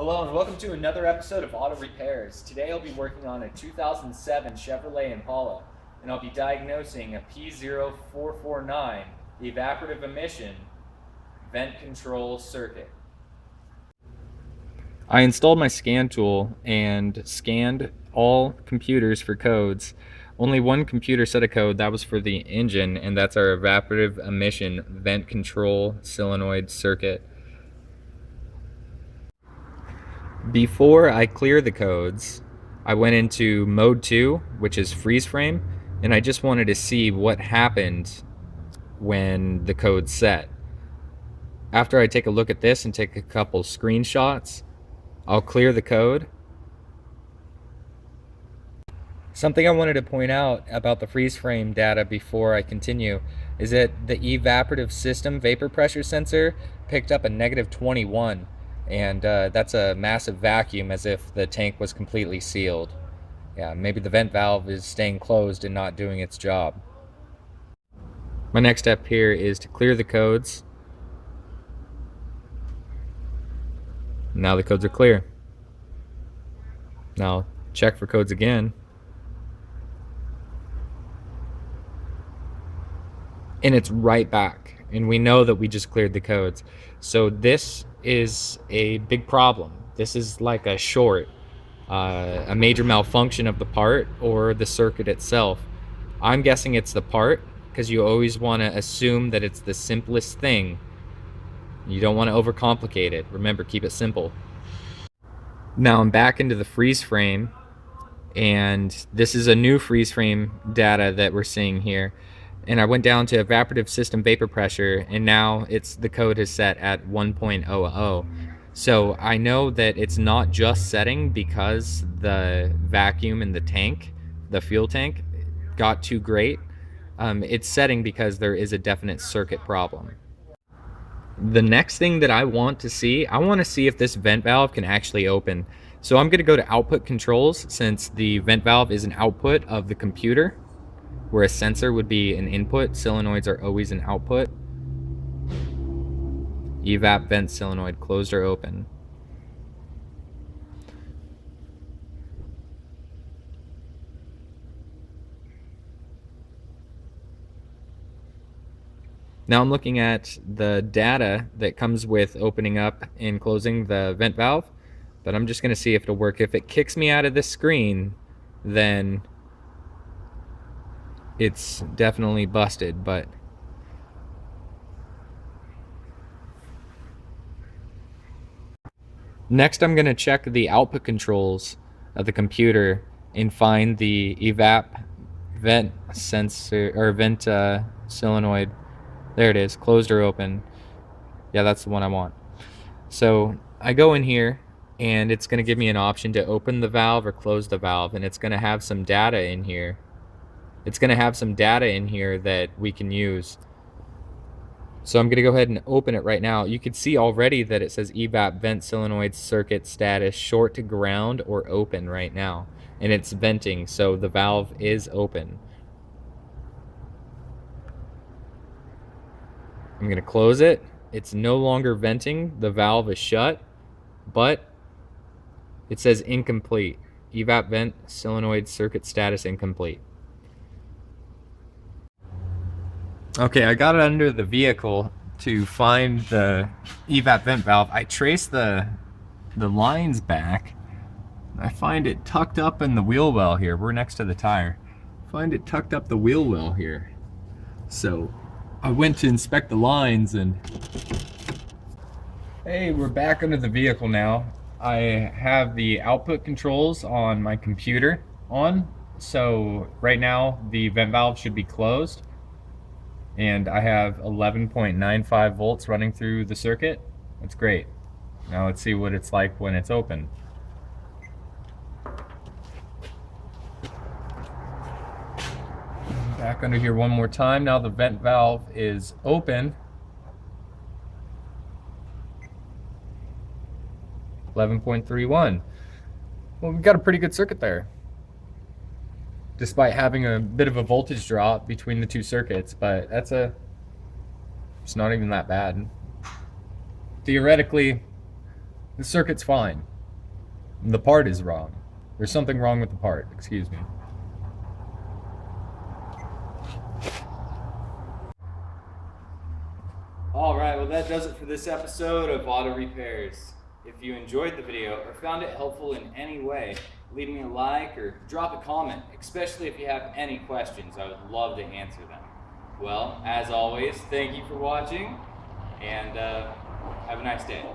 Hello and welcome to another episode of Auto Repairs. Today I'll be working on a 2007 Chevrolet Impala and I'll be diagnosing a P0449 evaporative emission vent control circuit. I installed my scan tool and scanned all computers for codes. Only one computer set a code, that was for the engine, and that's our evaporative emission vent control solenoid circuit. Before I clear the codes, I went into mode 2, which is freeze frame, and I just wanted to see what happened when the code's set. After I take a look at this and take a couple screenshots, I'll clear the code. Something I wanted to point out about the freeze frame data before I continue is that the evaporative system vapor pressure sensor picked up a -21. And that's a massive vacuum, as if the tank was completely sealed. Yeah, maybe the vent valve is staying closed and not doing its job. My next step here is to clear the codes. Now the codes are clear. Now check for codes again. And it's right back. And we know that we just cleared the codes. So this is a big problem. This is like a short, a major malfunction of the part or the circuit itself. I'm guessing it's the part, because you always want to assume that it's the simplest thing. You don't want to overcomplicate it. Remember, keep it simple. Now I'm back into the freeze frame, and this is a new freeze frame data that we're seeing here. And I went down to evaporative system vapor pressure, and now the code is set at 1.00. So I know that it's not just setting because the vacuum in the tank, the fuel tank, got too great. It's setting because there is a definite circuit problem. The next thing that I want to see if this vent valve can actually open. So I'm going to go to output controls, since the vent valve is an output of the computer, where a sensor would be an input. Solenoids are always an output. Evap vent solenoid, closed or open. Now I'm looking at the data that comes with opening up and closing the vent valve, but I'm just going to see if it'll work. If it kicks me out of this screen, then it's definitely busted. But next I'm going to check the output controls of the computer and find the evap vent sensor or vent solenoid. There it is, closed or open. Yeah, that's the one I want. So I go in here and it's going to give me an option to open the valve or close the valve, and it's going to have some data in here. It's going to have some data in here that we can use. So I'm going to go ahead and open it right now. You can see already that it says evap vent solenoid circuit status short to ground or open right now. And it's venting, so the valve is open. I'm going to close it. It's no longer venting. The valve is shut, but it says incomplete. Evap vent solenoid circuit status incomplete. Okay, I got it under the vehicle to find the evap vent valve. I traced the lines back. I find it tucked up in the wheel well here. We're next to the tire. Find it tucked up the wheel well here. So I went to inspect the lines, and hey, we're back under the vehicle now. I have the output controls on my computer on. So right now the vent valve should be closed. And I have 11.95 volts running through the circuit. That's great. Now let's see what it's like when it's open. Back under here one more time. Now the vent valve is open. 11.31. Well, we've got a pretty good circuit there, despite having a bit of a voltage drop between the two circuits, but it's not even that bad. Theoretically, The circuit's fine. The part is wrong. There's something wrong with the part, excuse me. Alright, well that does it for this episode of Auto Repairs. If you enjoyed the video or found it helpful in any way, leave me a like or drop a comment, especially if you have any questions. I would love to answer them. Well, as always, thank you for watching, and have a nice day.